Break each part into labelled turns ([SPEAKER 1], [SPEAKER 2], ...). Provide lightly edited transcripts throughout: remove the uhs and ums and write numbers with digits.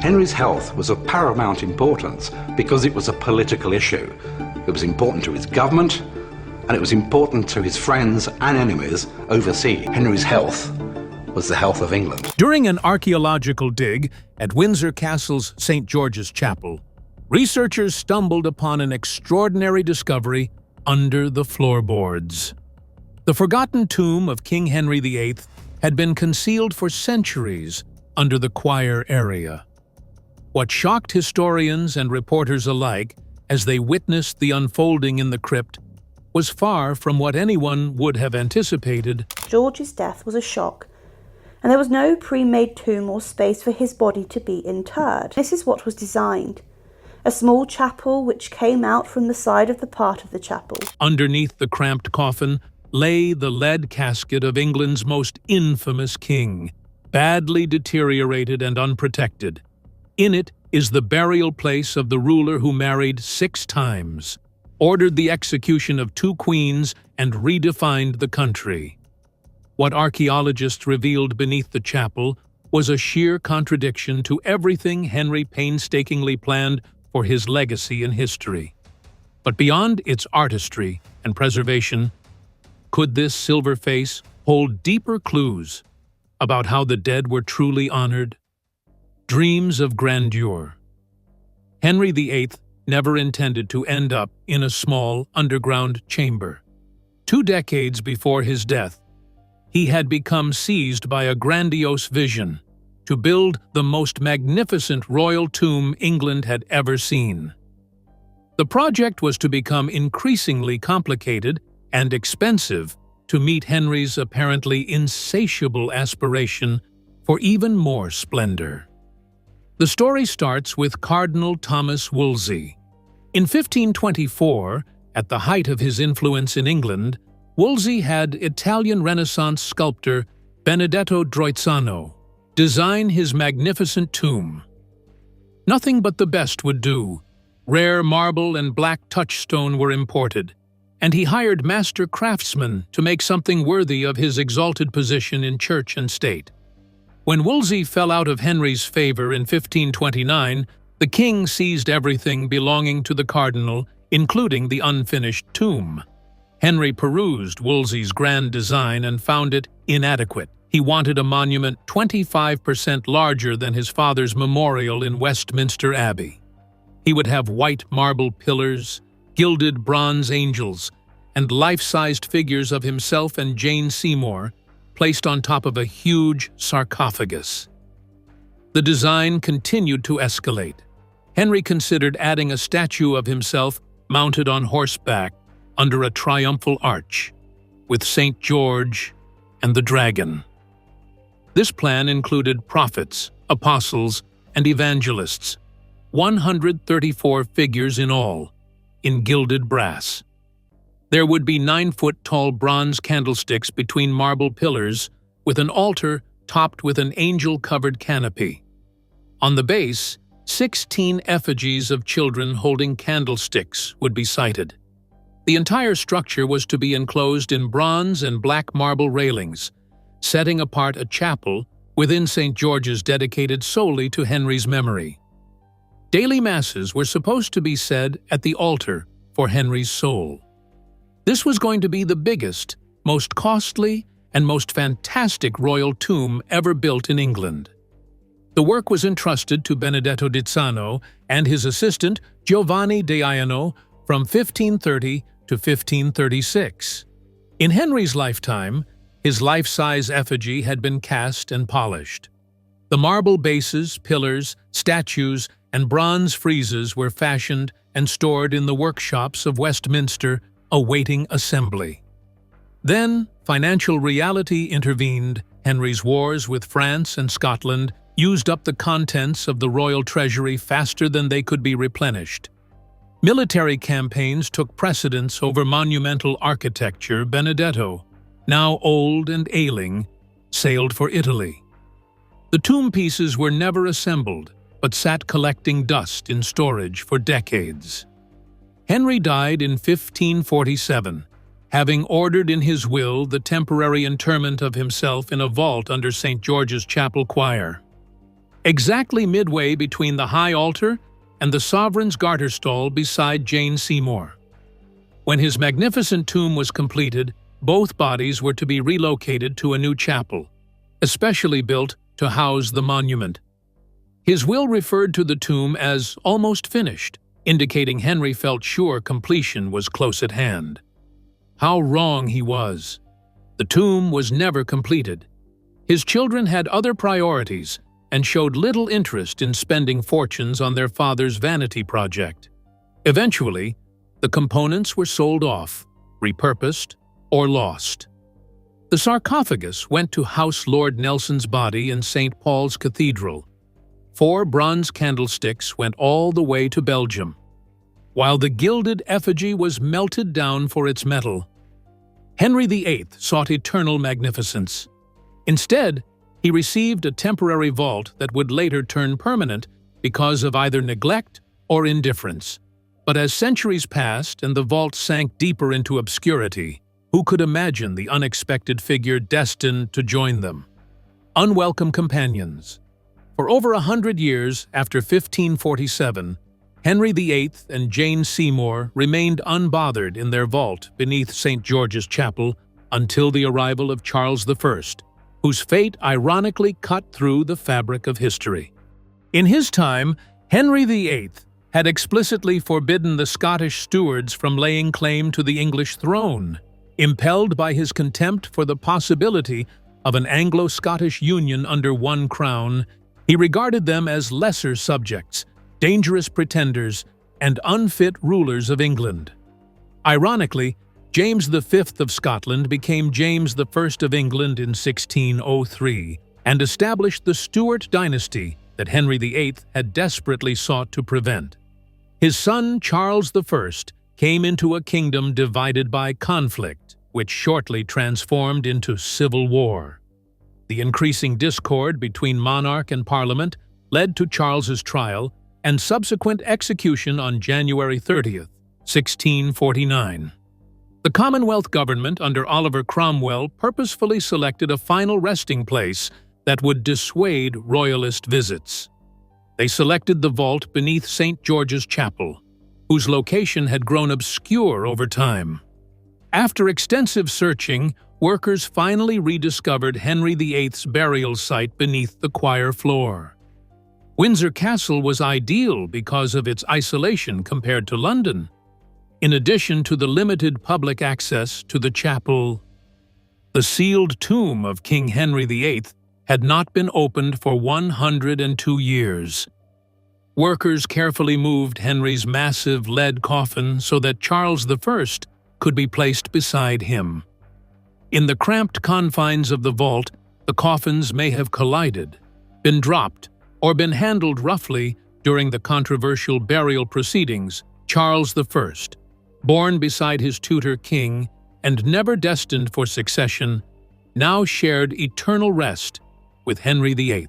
[SPEAKER 1] Henry's health was of paramount importance because it was a political issue. It was important to his government, and it was important to his friends and enemies overseas. Henry's health was the health of England.
[SPEAKER 2] During an archaeological dig at Windsor Castle's St. George's Chapel, researchers stumbled upon an extraordinary discovery under the floorboards. The forgotten tomb of King Henry VIII had been concealed for centuries under the choir area. What shocked historians and reporters alike as they witnessed the unfolding in the crypt was far from what anyone would have anticipated.
[SPEAKER 3] George's death was a shock, and there was no pre-made tomb or space for his body to be interred. This is what was designed: a small chapel which came out from the side of the part of the chapel.
[SPEAKER 2] Underneath the cramped coffin lay the lead casket of England's most infamous king, badly deteriorated and unprotected. In it is the burial place of the ruler who married 6 times, ordered the execution of 2 queens, and redefined the country. What archaeologists revealed beneath the chapel was a sheer contradiction to everything Henry painstakingly planned for his legacy in history. But beyond its artistry and preservation, could this silver face hold deeper clues about how the dead were truly honored? Dreams of grandeur. Henry VIII never intended to end up in a small underground chamber. 2 decades before his death, he had become seized by a grandiose vision to build the most magnificent royal tomb England had ever seen. The project was to become increasingly complicated and expensive to meet Henry's apparently insatiable aspiration for even more splendor. The story starts with Cardinal Thomas Wolsey. In 1524, at the height of his influence in England, Wolsey had Italian Renaissance sculptor Benedetto Droizzano design his magnificent tomb. Nothing but the best would do. Rare marble and black touchstone were imported, and he hired master craftsmen to make something worthy of his exalted position in church and state. When Wolsey fell out of Henry's favor in 1529, the king seized everything belonging to the cardinal, including the unfinished tomb. Henry perused Wolsey's grand design and found it inadequate. He wanted a monument 25% larger than his father's memorial in Westminster Abbey. He would have white marble pillars, gilded bronze angels, and life-sized figures of himself and Jane Seymour placed on top of a huge sarcophagus. The design continued to escalate. Henry considered adding a statue of himself mounted on horseback under a triumphal arch, with St. George and the dragon. This plan included prophets, apostles, and evangelists, 134 figures in all, in gilded brass. There would be 9-foot-tall bronze candlesticks between marble pillars, with an altar topped with an angel-covered canopy. On the base, 16 effigies of children holding candlesticks would be sited. The entire structure was to be enclosed in bronze and black marble railings, setting apart a chapel within St. George's dedicated solely to Henry's memory. Daily masses were supposed to be said at the altar for Henry's soul. This was going to be the biggest, most costly, and most fantastic royal tomb ever built in England. The work was entrusted to Benedetto Droizzano and his assistant Giovanni de Aiano from 1530 to 1536. In Henry's lifetime, his life-size effigy had been cast and polished. The marble bases, pillars, statues, and bronze friezes were fashioned and stored in the workshops of Westminster, awaiting assembly. Then, financial reality intervened. Henry's wars with France and Scotland used up the contents of the royal treasury faster than they could be replenished. Military campaigns took precedence over monumental architecture. Benedetto, now old and ailing, sailed for Italy. The tomb pieces were never assembled, but sat collecting dust in storage for decades. Henry died in 1547, having ordered in his will the temporary interment of himself in a vault under St. George's Chapel choir. exactly midway between the high altar and the sovereign's garter stall beside Jane Seymour. When his magnificent tomb was completed, both bodies were to be relocated to a new chapel, especially built to house the monument. His will referred to the tomb as almost finished, indicating Henry felt sure completion was close at hand. How wrong he was. The tomb was never completed. His children had other priorities and showed little interest in spending fortunes on their father's vanity project. Eventually, the components were sold off, repurposed, or lost. The sarcophagus went to House Lord Nelson's body in St. Paul's Cathedral. 4 bronze candlesticks went all the way to Belgium, while the gilded effigy was melted down for its metal. Henry VIII sought eternal magnificence. Instead, he received a temporary vault that would later turn permanent because of either neglect or indifference. But as centuries passed and the vault sank deeper into obscurity, who could imagine the unexpected figure destined to join them? Unwelcome companions. For over 100 years after 1547, Henry VIII and Jane Seymour remained unbothered in their vault beneath St. George's Chapel until the arrival of Charles I, whose fate ironically cut through the fabric of history. In his time, Henry VIII had explicitly forbidden the Scottish stewards from laying claim to the English throne, impelled by his contempt for the possibility of an Anglo-Scottish union under one crown. He regarded them as lesser subjects, dangerous pretenders, and unfit rulers of England. Ironically, James V of Scotland became James I of England in 1603 and established the Stuart dynasty that Henry VIII had desperately sought to prevent. His son Charles I came into a kingdom divided by conflict, which shortly transformed into civil war. The increasing discord between monarch and parliament led to Charles's trial and subsequent execution on January 30th, 1649. The Commonwealth government under Oliver Cromwell purposefully selected a final resting place that would dissuade royalist visits. They selected the vault beneath St. George's Chapel, whose location had grown obscure over time. After extensive searching, workers finally rediscovered Henry VIII's burial site beneath the choir floor. Windsor Castle was ideal because of its isolation compared to London, in addition to the limited public access to the chapel. The sealed tomb of King Henry VIII had not been opened for 102 years. Workers carefully moved Henry's massive lead coffin so that Charles I could be placed beside him. In the cramped confines of the vault, the coffins may have collided, been dropped, or been handled roughly during the controversial burial proceedings. Charles I, born beside his tutor king and never destined for succession, now shared eternal rest with Henry VIII.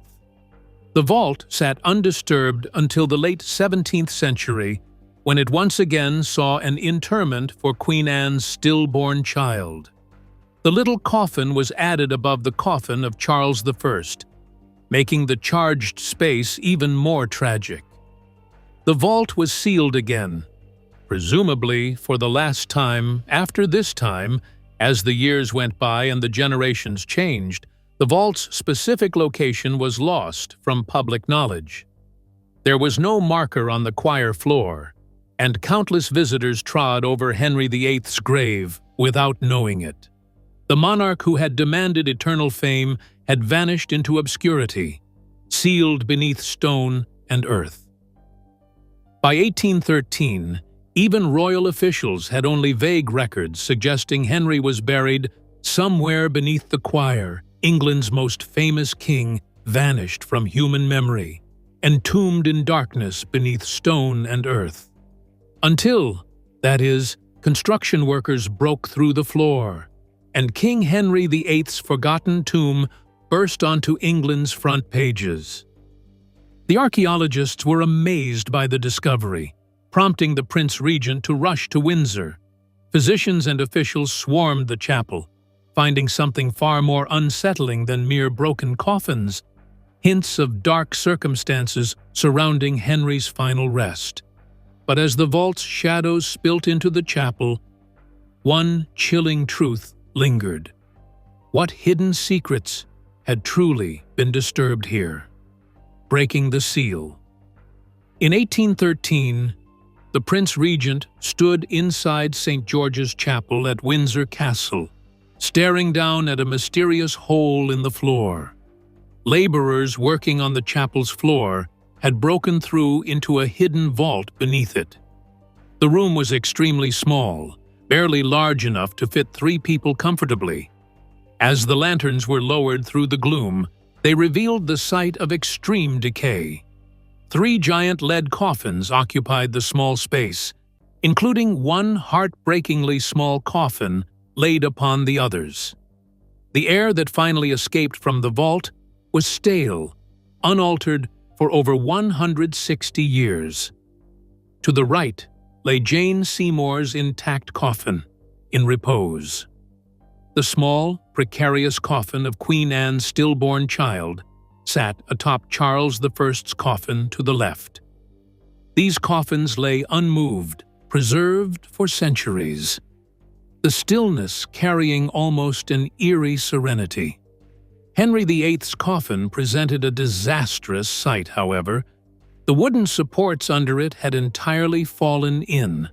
[SPEAKER 2] The vault sat undisturbed until the late 17th century, when it once again saw an interment for Queen Anne's stillborn child. The little coffin was added above the coffin of Charles I, making the charged space even more tragic. The vault was sealed again, presumably for the last time. After this time, as the years went by and the generations changed, the vault's specific location was lost from public knowledge. There was no marker on the choir floor, and countless visitors trod over Henry VIII's grave without knowing it. The monarch who had demanded eternal fame had vanished into obscurity, sealed beneath stone and earth. By 1813, even royal officials had only vague records suggesting Henry was buried somewhere beneath the choir. England's most famous king vanished from human memory, entombed in darkness beneath stone and earth. Until, that is, construction workers broke through the floor, and King Henry VIII's forgotten tomb burst onto England's front pages. The archaeologists were amazed by the discovery, prompting the Prince Regent to rush to Windsor. Physicians and officials swarmed the chapel, finding something far more unsettling than mere broken coffins. hints of dark circumstances surrounding Henry's final rest. But as the vault's shadows spilt into the chapel, one chilling truth lingered. What hidden secrets had truly been disturbed here? Breaking the seal. In 1813, the Prince Regent stood inside St. George's Chapel at Windsor Castle, staring down at a mysterious hole in the floor. Laborers working on the chapel's floor had broken through into a hidden vault beneath it. The room was extremely small, barely large enough to fit 3 people comfortably. As the lanterns were lowered through the gloom, they revealed the site of extreme decay. 3 giant lead coffins occupied the small space, including one heartbreakingly small coffin laid upon the others. The air that finally escaped from the vault was stale, unaltered for over 160 years. To the right lay Jane Seymour's intact coffin, in repose. The small, precarious coffin of Queen Anne's stillborn child sat atop Charles I's coffin to the left. These coffins lay unmoved, preserved for centuries, the stillness carrying almost an eerie serenity. Henry VIII's coffin presented a disastrous sight, however. The wooden supports under it had entirely fallen in.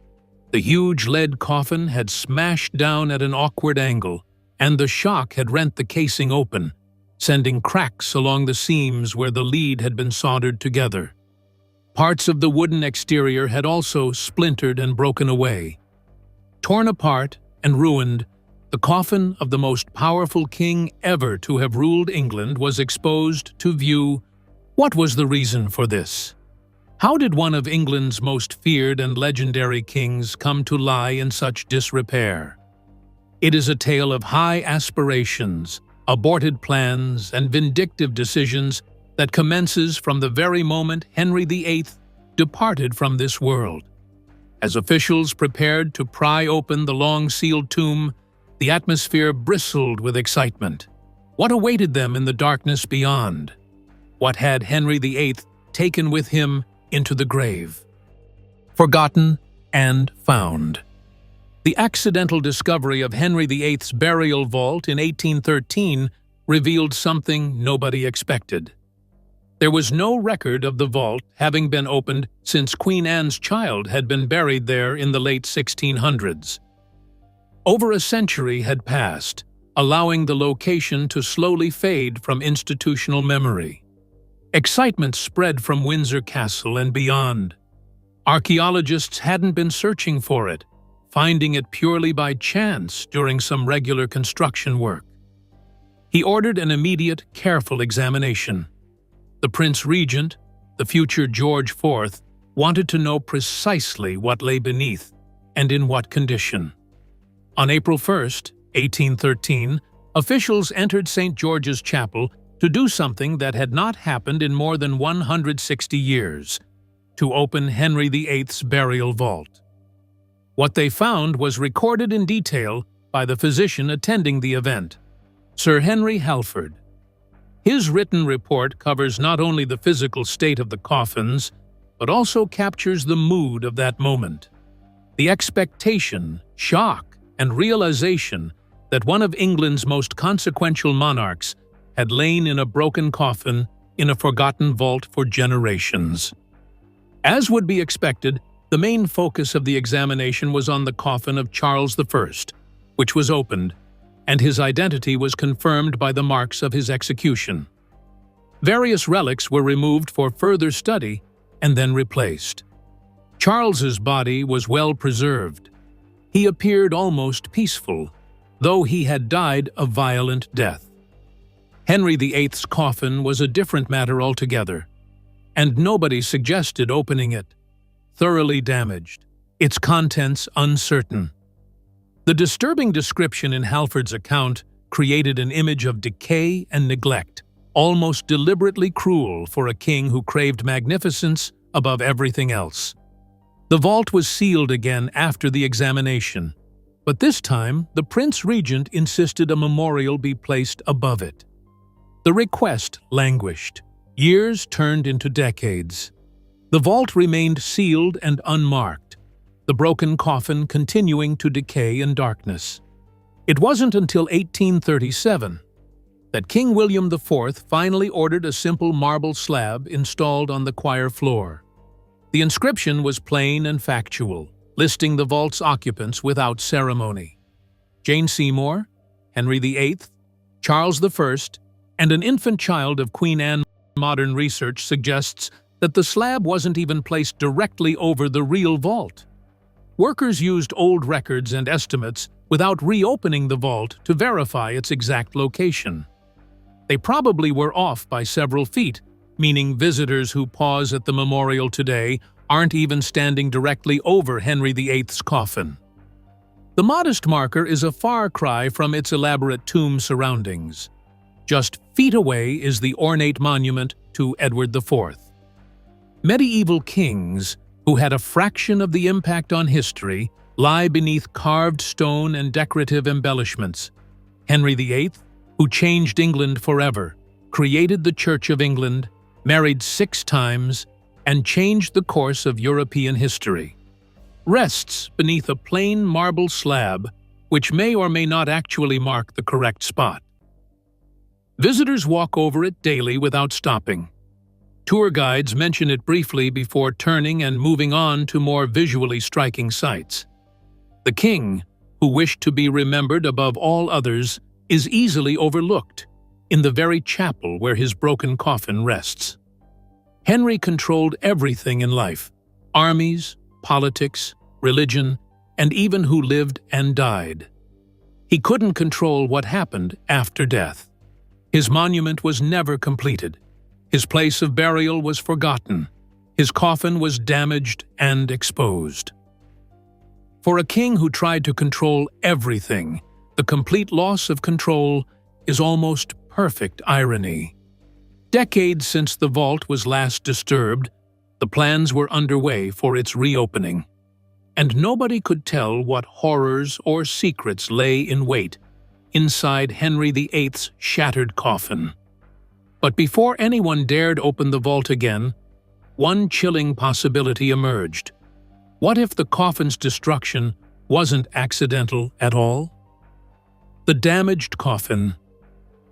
[SPEAKER 2] The huge lead coffin had smashed down at an awkward angle, and the shock had rent the casing open, sending cracks along the seams where the lead had been soldered together. Parts of the wooden exterior had also splintered and broken away. Torn apart and ruined, the coffin of the most powerful king ever to have ruled England was exposed to view. What was the reason for this? How did one of England's most feared and legendary kings come to lie in such disrepair? It is a tale of high aspirations, aborted plans, and vindictive decisions that commences from the very moment Henry VIII departed from this world. As officials prepared to pry open the long-sealed tomb, the atmosphere bristled with excitement. What awaited them in the darkness beyond? What had Henry VIII taken with him into the grave? Forgotten and found. The accidental discovery of Henry VIII's burial vault in 1813 revealed something nobody expected. There was no record of the vault having been opened since Queen Anne's child had been buried there in the late 1600s. Over a century had passed, allowing the location to slowly fade from institutional memory. Excitement spread from Windsor Castle and beyond. Archaeologists hadn't been searching for it, finding it purely by chance during some regular construction work. He ordered an immediate, careful examination. The Prince Regent, the future George IV, wanted to know precisely what lay beneath and in what condition. On April 1, 1813, officials entered St. George's Chapel to do something that had not happened in more than 160 years, to open Henry VIII's burial vault. What they found was recorded in detail by the physician attending the event, Sir Henry Halford. His written report covers not only the physical state of the coffins, but also captures the mood of that moment. The expectation, shock, and realization that one of England's most consequential monarchs had lain in a broken coffin in a forgotten vault for generations. As would be expected, the main focus of the examination was on the coffin of Charles I, which was opened, and his identity was confirmed by the marks of his execution. Various relics were removed for further study and then replaced. Charles's body was well preserved. He appeared almost peaceful, though he had died a violent death. Henry VIII's coffin was a different matter altogether, and nobody suggested opening it. Thoroughly damaged, its contents uncertain. The disturbing description in Halford's account created an image of decay and neglect, almost deliberately cruel for a king who craved magnificence above everything else. The vault was sealed again after the examination, but this time the Prince Regent insisted a memorial be placed above it. The request languished, Years turned into decades. The vault remained sealed and unmarked, the broken coffin continuing to decay in darkness. It wasn't until 1837 that King William IV finally ordered a simple marble slab installed on the choir floor. The inscription was plain and factual, listing the vault's occupants without ceremony: Jane Seymour, Henry VIII, Charles I, and an infant child of Queen Anne. Modern research suggests that the slab wasn't even placed directly over the real vault. Workers used old records and estimates without reopening the vault to verify its exact location. They probably were off by several feet, meaning visitors who pause at the memorial today aren't even standing directly over Henry VIII's coffin. The modest marker is a far cry from its elaborate tomb surroundings. Just feet away is the ornate monument to Edward IV. Medieval kings, who had a fraction of the impact on history, lie beneath carved stone and decorative embellishments. Henry VIII, who changed England forever, created the Church of England, married 6 times, and changed the course of European history, rests beneath a plain marble slab which may or may not actually mark the correct spot. Visitors walk over it daily without stopping. Tour guides mention it briefly before turning and moving on to more visually striking sights. The king, who wished to be remembered above all others, is easily overlooked in the very chapel where his broken coffin rests. Henry controlled everything in life: armies, politics, religion, and even who lived and died. He couldn't control what happened after death. His monument was never completed. His place of burial was forgotten. His coffin was damaged and exposed. For a king who tried to control everything, the complete loss of control is almost perfect irony. Decades since the vault was last disturbed, the plans were underway for its reopening. And nobody could tell what horrors or secrets lay in wait inside Henry VIII's shattered coffin. But before anyone dared open the vault again, one chilling possibility emerged. What if the coffin's destruction wasn't accidental at all? The damaged coffin.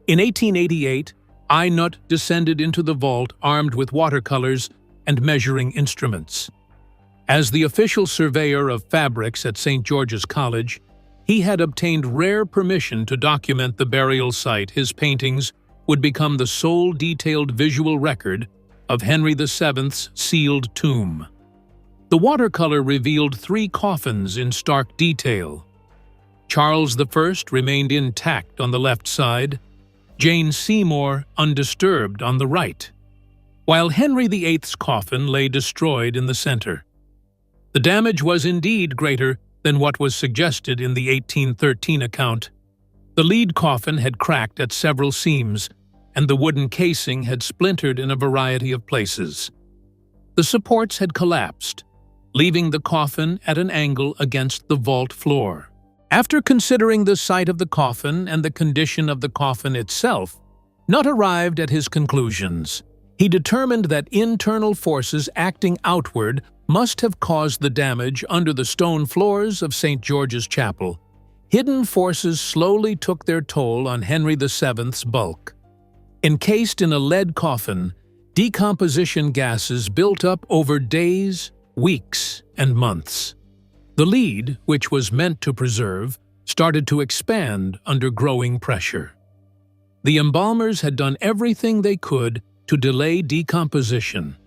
[SPEAKER 2] In 1888, Unwelcome descended into the vault armed with watercolors and measuring instruments. As the official surveyor of fabrics at St. George's College, he had obtained rare permission to document the burial site. His paintings would become the sole detailed visual record of Henry VII's sealed tomb. The watercolor revealed 3 coffins in stark detail. Charles I remained intact on the left side, Jane Seymour undisturbed on the right, while Henry VIII's coffin lay destroyed in the center. The damage was indeed greater than what was suggested in the 1813 account. The lead coffin had cracked at several seams, and the wooden casing had splintered in a variety of places. The supports had collapsed, leaving the coffin at an angle against the vault floor. After considering the site of the coffin and the condition of the coffin itself, Nutt arrived at his conclusions. He determined that internal forces acting outward must have caused the damage under the stone floors of St. George's Chapel. Hidden forces slowly took their toll on Henry VII's bulk. Encased in a lead coffin, decomposition gases built up over days, weeks, and months. The lead, which was meant to preserve, started to expand under growing pressure. The embalmers had done everything they could to delay decomposition.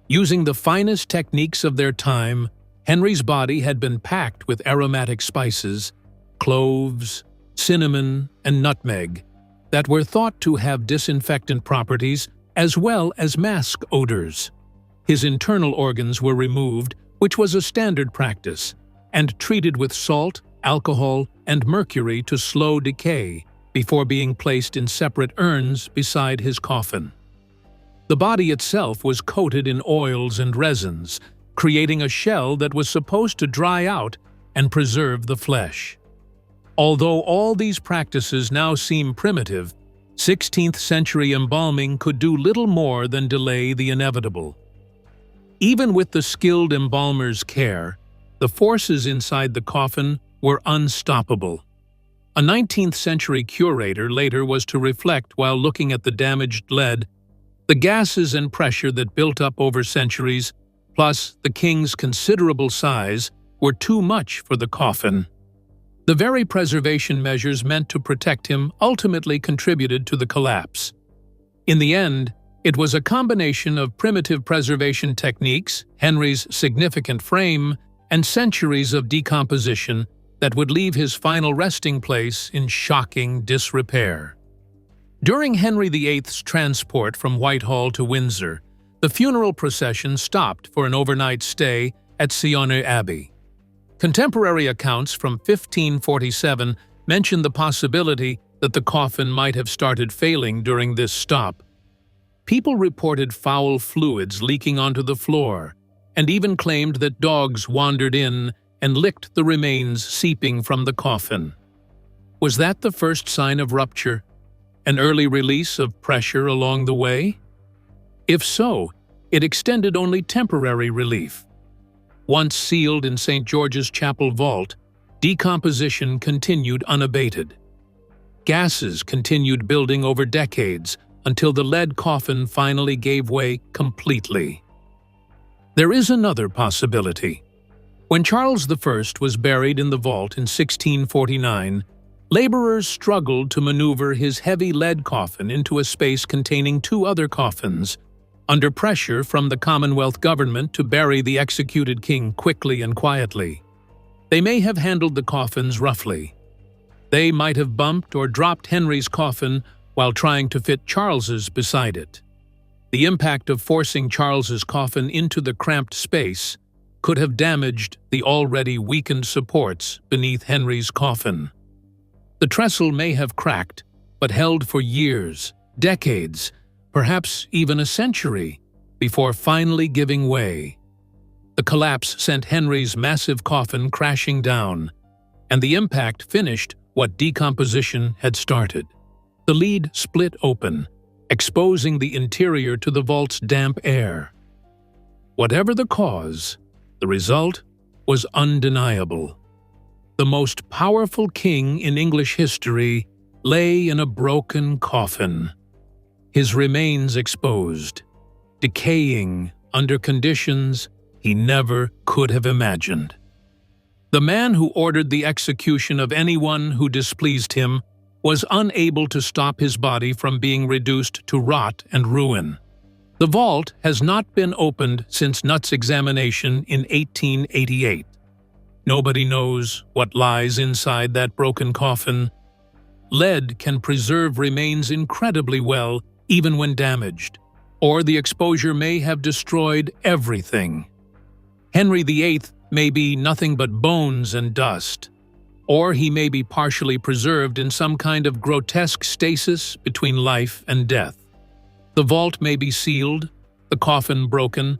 [SPEAKER 2] Using the finest techniques of their time, Henry's body had been packed with aromatic spices, cloves, cinnamon, and nutmeg, that were thought to have disinfectant properties as well as mask odors. His internal organs were removed, which was a standard practice, and treated with salt, alcohol, and mercury to slow decay before being placed in separate urns beside his coffin. The body itself was coated in oils and resins, creating a shell that was supposed to dry out and preserve the flesh. Although all these practices now seem primitive, 16th century embalming could do little more than delay the inevitable. Even with the skilled embalmer's care, the forces inside the coffin were unstoppable. A 19th century curator later was to reflect while looking at the damaged lead, the gases and pressure that built up over centuries, plus the king's considerable size, were too much for the coffin. The very preservation measures meant to protect him ultimately contributed to the collapse. In the end, it was a combination of primitive preservation techniques, Henry's significant frame, and centuries of decomposition that would leave his final resting place in shocking disrepair. During Henry VIII's transport from Whitehall to Windsor, the funeral procession stopped for an overnight stay at Sionner Abbey. Contemporary accounts from 1547 mention the possibility that the coffin might have started failing during this stop. People reported foul fluids leaking onto the floor, and even claimed that dogs wandered in and licked the remains seeping from the coffin. Was that the first sign of rupture? An early release of pressure along the way? If so, it extended only temporary relief. Once sealed in St. George's Chapel vault, decomposition continued unabated. Gases continued building over decades until the lead coffin finally gave way completely. There is another possibility. When Charles I was buried in the vault in 1649, laborers struggled to maneuver his heavy lead coffin into a space containing two other coffins, under pressure from the Commonwealth government to bury the executed king quickly and quietly. They may have handled the coffins roughly. They might have bumped or dropped Henry's coffin while trying to fit Charles's beside it. The impact of forcing Charles's coffin into the cramped space could have damaged the already weakened supports beneath Henry's coffin. The trestle may have cracked, but held for years, decades, perhaps even a century, before finally giving way. The collapse sent Henry's massive coffin crashing down, and the impact finished what decomposition had started. The lead split open, exposing the interior to the vault's damp air. Whatever the cause, the result was undeniable. The most powerful king in English history lay in a broken coffin, his remains exposed, decaying under conditions he never could have imagined. The man who ordered the execution of anyone who displeased him was unable to stop his body from being reduced to rot and ruin. The vault has not been opened since Nutt's examination in 1888. Nobody knows what lies inside that broken coffin. Lead can preserve remains incredibly well, even when damaged, or the exposure may have destroyed everything. Henry VIII may be nothing but bones and dust, or he may be partially preserved in some kind of grotesque stasis between life and death. The vault may be sealed, the coffin broken,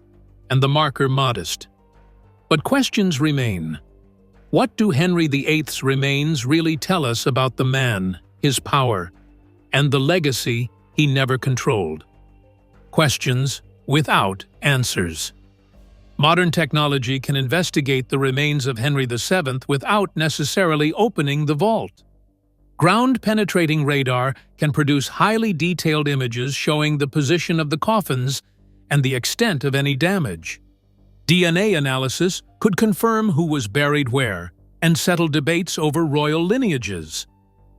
[SPEAKER 2] and the marker modest. But questions remain. What do Henry VIII's remains really tell us about the man, his power, and the legacy he never controlled? Questions without answers. Modern technology can investigate the remains of Henry VII without necessarily opening the vault. Ground-penetrating radar can produce highly detailed images showing the position of the coffins and the extent of any damage. DNA analysis could confirm who was buried where and settle debates over royal lineages.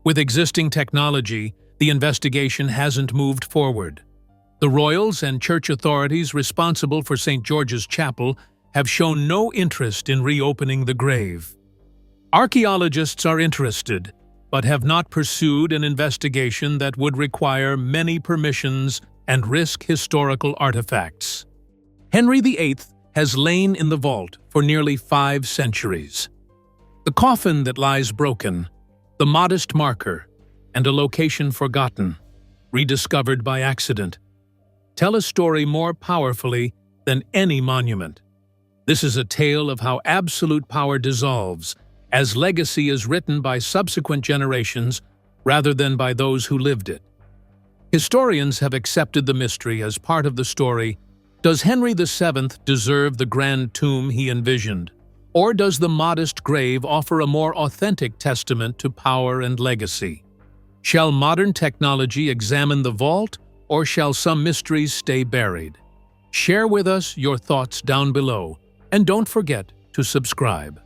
[SPEAKER 2] With existing technology, the investigation hasn't moved forward. The royals and church authorities responsible for St. George's Chapel have shown no interest in reopening the grave. Archaeologists are interested, but have not pursued an investigation that would require many permissions and risk historical artifacts. Henry VIII has lain in the vault for nearly 5 centuries. The coffin that lies broken, the modest marker, and a location forgotten, rediscovered by accident, tell a story more powerfully than any monument. This is a tale of how absolute power dissolves as legacy is written by subsequent generations rather than by those who lived it. Historians have accepted the mystery as part of the story. Does Henry VII deserve the grand tomb he envisioned? Or does the modest grave offer a more authentic testament to power and legacy? Shall modern technology examine the vault, or shall some mysteries stay buried? Share with us your thoughts down below, and don't forget to subscribe.